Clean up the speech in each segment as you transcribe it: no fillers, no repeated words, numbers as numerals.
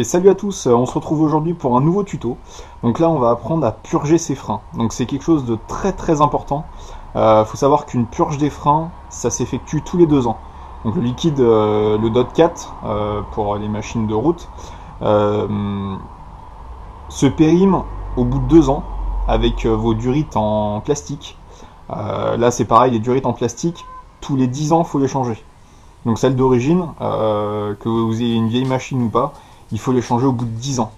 Et salut à tous, on se retrouve aujourd'hui pour un nouveau tuto. Donc là on va apprendre à purger ses freins. Donc c'est quelque chose de très important. Faut savoir qu'une purge des freins, ça s'effectue tous les 2 ans. Donc le liquide, le DOT 4 pour les machines de route, se périme au bout de 2 ans avec vos durites en plastique. Là c'est pareil, les durites en plastique, tous les 10 ans il faut les changer. Donc celle d'origine, que vous ayez une vieille machine ou pas, il faut les changer au bout de 10 ans.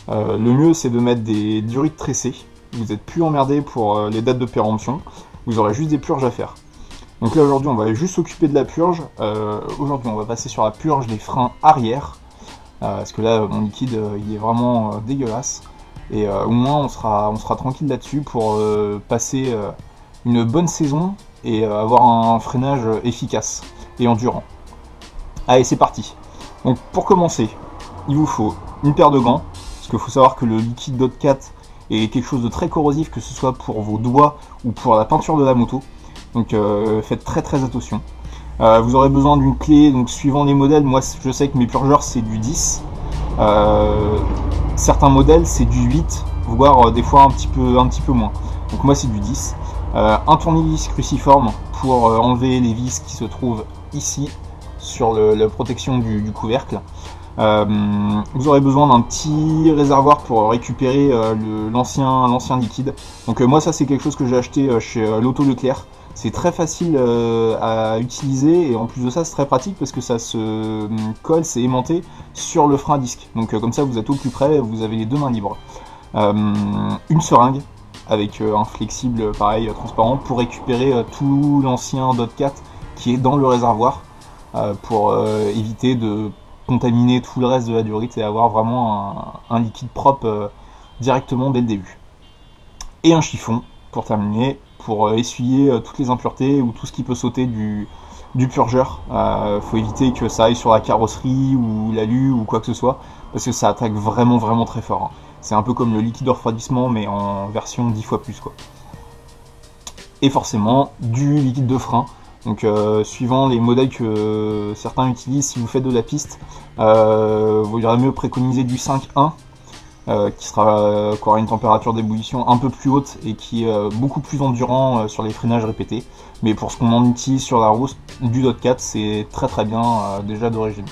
Le mieux c'est de mettre des durites tressées, vous n'êtes plus emmerdé pour les dates de péremption, vous aurez juste des purges à faire. Donc là aujourd'hui on va juste s'occuper de la purge. Aujourd'hui on va passer sur la purge des freins arrière, parce que là mon liquide il est vraiment dégueulasse. Et au moins on sera tranquille là-dessus pour passer une bonne saison et avoir un freinage efficace et endurant. Allez, c'est parti. Donc pour commencer, il vous faut une paire de gants, parce qu'il faut savoir que le liquide DOT 4 est quelque chose de très corrosif, que ce soit pour vos doigts ou pour la peinture de la moto. Donc faites très attention. Vous aurez besoin d'une clé, donc suivant les modèles, moi je sais que mes purgeurs c'est du 10. Certains modèles c'est du 8, voire des fois un petit peu moins. Donc moi c'est du 10. Un tournevis cruciforme pour enlever les vis qui se trouvent ici sur la protection du couvercle. Vous aurez besoin d'un petit réservoir pour récupérer l'ancien liquide. Donc moi ça c'est quelque chose que j'ai acheté chez l'Auto Leclerc. C'est très facile à utiliser et en plus de ça c'est très pratique parce que ça se colle, c'est aimanté sur le frein à disque. Donc comme ça vous êtes au plus près, vous avez les 2 mains libres. Une seringue avec un flexible pareil transparent pour récupérer tout l'ancien DOT 4 qui est dans le réservoir pour éviter de contaminer tout le reste de la durite et avoir vraiment un liquide propre directement dès le début. Et un chiffon pour terminer, pour essuyer toutes les impuretés ou tout ce qui peut sauter du purgeur. Faut éviter que ça aille sur la carrosserie ou l'alu ou quoi que ce soit, parce que ça attaque vraiment très fort. Hein. C'est un peu comme le liquide de refroidissement, mais en version 10 fois plus, quoi. Et forcément, du liquide de frein. Donc suivant les modèles que certains utilisent, si vous faites de la piste, il vaudrait mieux préconiser du 5.1, qui aura une température d'ébullition un peu plus haute et qui est beaucoup plus endurant sur les freinages répétés. Mais pour ce qu'on en utilise sur la route, du DOT 4 c'est très bien déjà d'origine.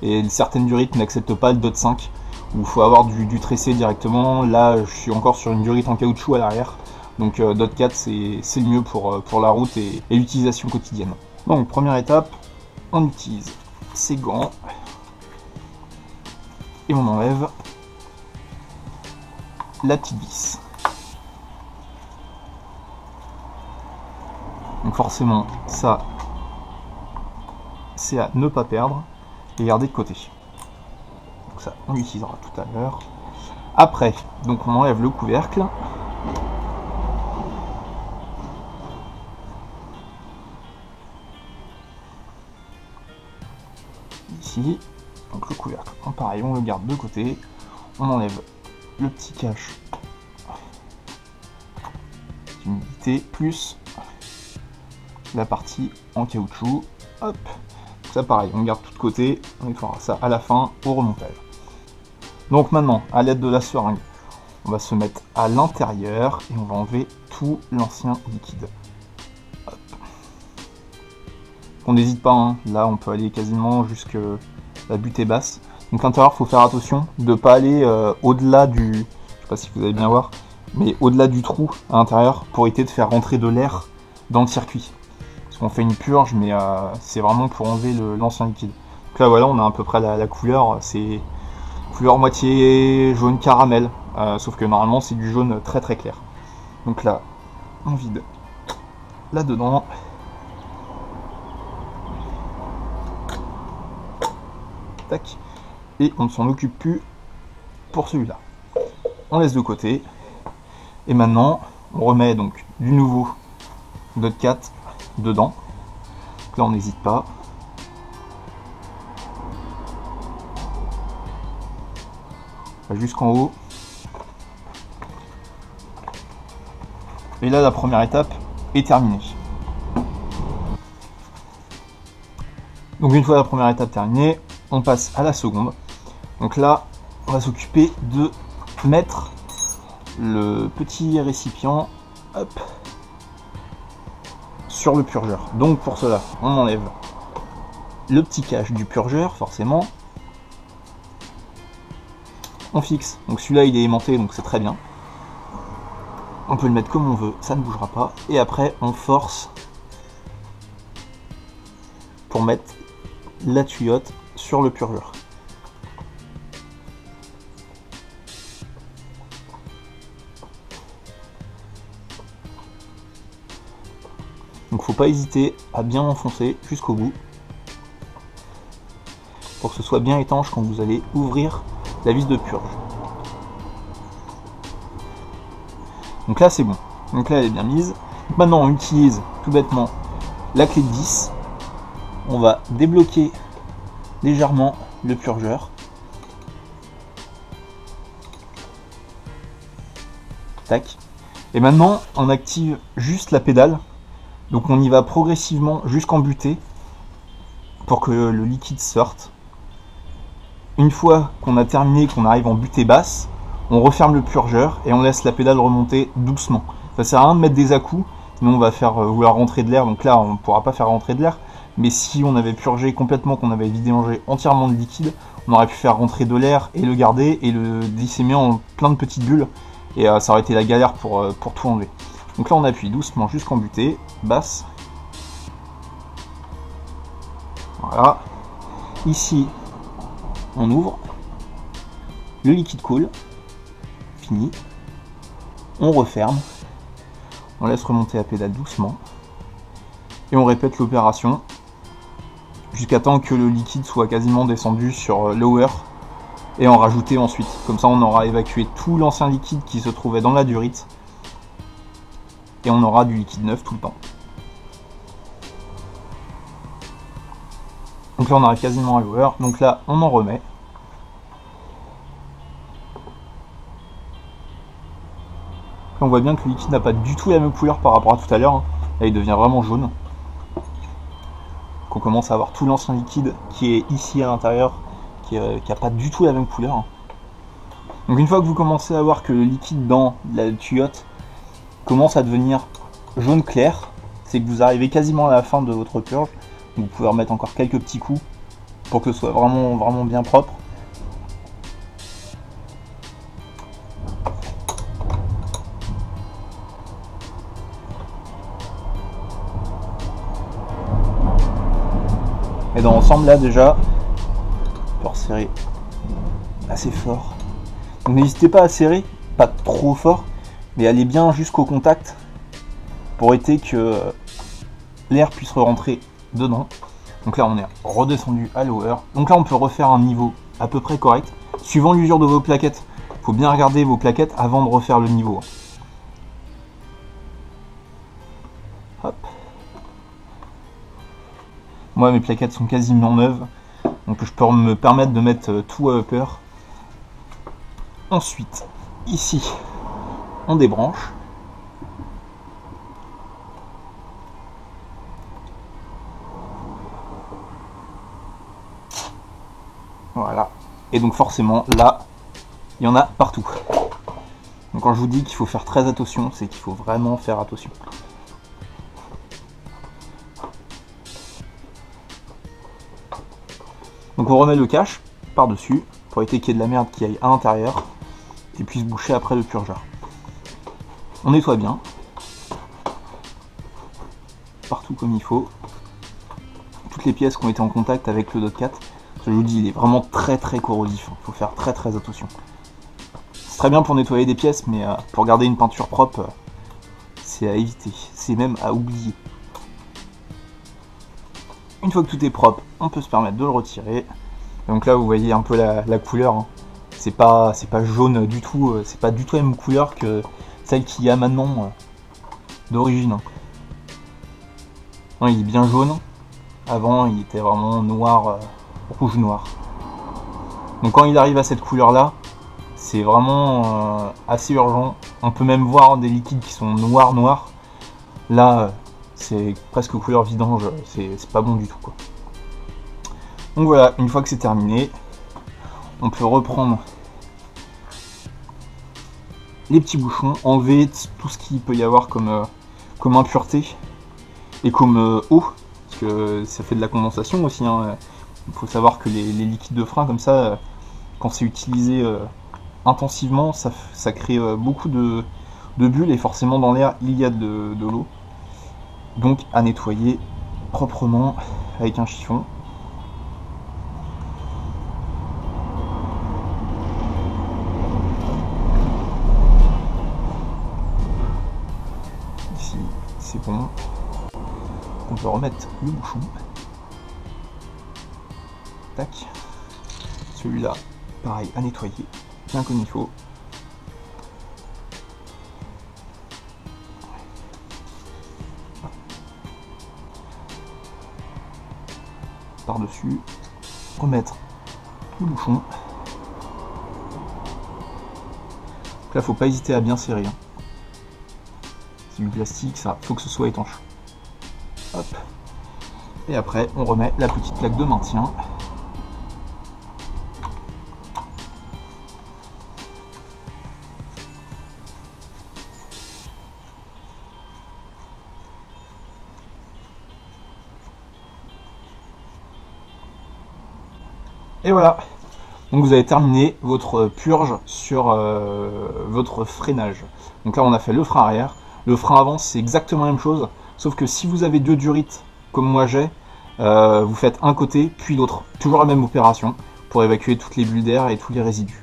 Et certaines durites n'acceptent pas le DOT 5, où il faut avoir du tressé directement. Là je suis encore sur une durite en caoutchouc à l'arrière. Donc DOT 4 c'est le mieux pour la route et l'utilisation quotidienne. Donc première étape, on utilise ces gants et on enlève la petite vis. Donc forcément ça c'est à ne pas perdre et garder de côté. Donc ça on l'utilisera tout à l'heure. Après donc on enlève le couvercle. Ici, donc le couvercle, pareil, on le garde de côté, on enlève le petit cache d'humidité plus la partie en caoutchouc, hop, ça pareil, on garde tout de côté, on fera ça à la fin au remontage. Donc maintenant, à l'aide de la seringue, on va se mettre à l'intérieur et on va enlever tout l'ancien liquide. Hop. On n'hésite pas, hein. Là on peut aller quasiment jusque la butée basse. Donc l'intérieur, il faut faire attention de ne pas aller au-delà du, je sais pas si vous allez bien voir, mais au-delà du trou à l'intérieur pour éviter de faire rentrer de l'air dans le circuit. Parce qu'on fait une purge, mais c'est vraiment pour enlever l'ancien liquide. Donc là voilà, on a à peu près la couleur, c'est couleur moitié jaune caramel, sauf que normalement c'est du jaune très clair. Donc là, on vide là-dedans. Tac. Et on ne s'en occupe plus pour celui-là. On laisse de côté. Et maintenant, on remet donc du nouveau DOT 4 dedans. Donc là, on n'hésite pas. Jusqu'en haut. Et là, la première étape est terminée. Donc une fois la première étape terminée, on passe à la seconde. Donc là, on va s'occuper de mettre le petit récipient, hop, sur le purgeur. Donc pour cela, on enlève le petit cache du purgeur, forcément. On fixe. Donc celui-là, il est aimanté, donc c'est très bien. On peut le mettre comme on veut, ça ne bougera pas. Et après, on force pour mettre la tuyautre sur le purgeur. Donc faut pas hésiter à bien enfoncer jusqu'au bout pour que ce soit bien étanche quand vous allez ouvrir la vis de purge. Donc là c'est bon, donc là elle est bien mise. Maintenant on utilise tout bêtement la clé de 10, on va débloquer légèrement le purgeur. Tac. Et maintenant on active juste la pédale. Donc on y va progressivement jusqu'en butée pour que le liquide sorte. Une fois qu'on a terminé, qu'on arrive en butée basse, on referme le purgeur et on laisse la pédale remonter doucement. Ça sert à rien de mettre des à-coups, sinon on va faire vouloir rentrer de l'air, donc là on ne pourra pas faire rentrer de l'air. Mais si on avait purgé complètement, qu'on avait vidangé entièrement de liquide, on aurait pu faire rentrer de l'air et le garder et le dissémer en plein de petites bulles. Et ça aurait été la galère pour tout enlever. Donc là on appuie doucement jusqu'en butée, basse. Voilà. Ici, on ouvre. Le liquide coule. Fini. On referme. On laisse remonter la pédale doucement. Et on répète l'opération jusqu'à temps que le liquide soit quasiment descendu sur lower. Et en rajouter ensuite. Comme ça on aura évacué tout l'ancien liquide qui se trouvait dans la durite. Et on aura du liquide neuf tout le temps. Donc là on arrive quasiment à lower, donc là on en remet. Là on voit bien que le liquide n'a pas du tout la même couleur par rapport à tout à l'heure. Là il devient vraiment jaune. Donc on commence à avoir tout l'ancien liquide qui est ici à l'intérieur, qui n'a pas du tout la même couleur. Donc une fois que vous commencez à voir que le liquide dans la tuyautre commence à devenir jaune clair, c'est que vous arrivez quasiment à la fin de votre purge. Vous pouvez remettre encore quelques petits coups pour que ce soit vraiment bien propre. Et dans l'ensemble là déjà, on peut resserrer assez fort. Donc n'hésitez pas à serrer, pas trop fort, mais allez bien jusqu'au contact pour éviter que l'air puisse rentrer dedans. Donc là on est redescendu à lower. Donc là on peut refaire un niveau à peu près correct. Suivant l'usure de vos plaquettes, il faut bien regarder vos plaquettes avant de refaire le niveau. Hop. Moi mes plaquettes sont quasiment neuves, donc je peux me permettre de mettre tout à upper. Ensuite, ici, on débranche. Voilà. Et donc forcément, là, il y en a partout. Donc quand je vous dis qu'il faut faire très attention, c'est qu'il faut vraiment faire attention. Donc on remet le cache par-dessus pour éviter qu'il y ait de la merde qui aille à l'intérieur et puisse boucher après le purgeur. On nettoie bien. Partout comme il faut. Toutes les pièces qui ont été en contact avec le DOT4. Je vous dis, il est vraiment très corrosif. Il faut faire très attention. C'est très bien pour nettoyer des pièces, mais pour garder une peinture propre, c'est à éviter. C'est même à oublier. Une fois que tout est propre, on peut se permettre de le retirer. Donc là, vous voyez un peu la couleur. Hein. C'est pas jaune du tout. C'est pas du tout la même couleur que celle qu'il y a maintenant d'origine. Hein. Non, il est bien jaune. Avant, il était vraiment noir, rouge-noir. Donc quand il arrive à cette couleur-là, c'est vraiment assez urgent. On peut même voir des liquides qui sont noirs. Là, c'est presque couleur vidange, c'est pas bon du tout, quoi. Donc voilà, une fois que c'est terminé, on peut reprendre les petits bouchons, enlever tout ce qu'il peut y avoir comme impureté et comme eau, parce que ça fait de la condensation aussi, hein. Il faut savoir que les liquides de frein comme ça, quand c'est utilisé intensivement, ça crée beaucoup de bulles, et forcément dans l'air il y a de l'eau. Donc à nettoyer proprement avec un chiffon. Ici c'est bon. On peut remettre le bouchon. Tac. Celui-là, pareil, à nettoyer, bien comme il faut. Par-dessus, remettre le bouchon. Donc là, faut pas hésiter à bien serrer, hein. C'est du plastique, ça, faut que ce soit étanche. Hop. Et après, on remet la petite plaque de maintien. Et voilà, donc vous avez terminé votre purge sur votre freinage. Donc là on a fait le frein arrière, le frein avant c'est exactement la même chose, sauf que si vous avez deux durites comme moi j'ai, vous faites un côté puis l'autre, toujours la même opération pour évacuer toutes les bulles d'air et tous les résidus.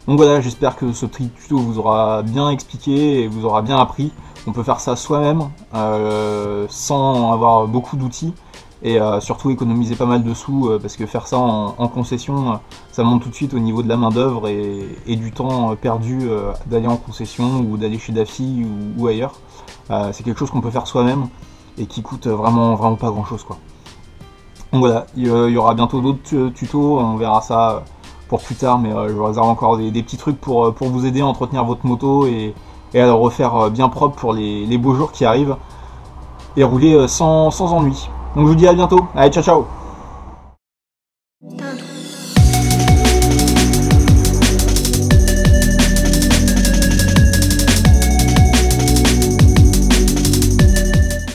Donc voilà, j'espère que ce petit tuto vous aura bien expliqué et vous aura bien appris. On peut faire ça soi-même sans avoir beaucoup d'outils. Et surtout économiser pas mal de sous, parce que faire ça en concession, ça monte tout de suite au niveau de la main d'œuvre et du temps perdu d'aller en concession ou d'aller chez Daffy ou ailleurs. C'est quelque chose qu'on peut faire soi-même et qui coûte vraiment pas grand chose, quoi. Donc voilà, il y aura bientôt d'autres tutos, on verra ça pour plus tard, mais je vous réserve encore des petits trucs pour vous aider à entretenir votre moto et à le refaire bien propre pour les beaux jours qui arrivent et rouler sans ennui. Donc je vous dis à bientôt, allez ciao ciao.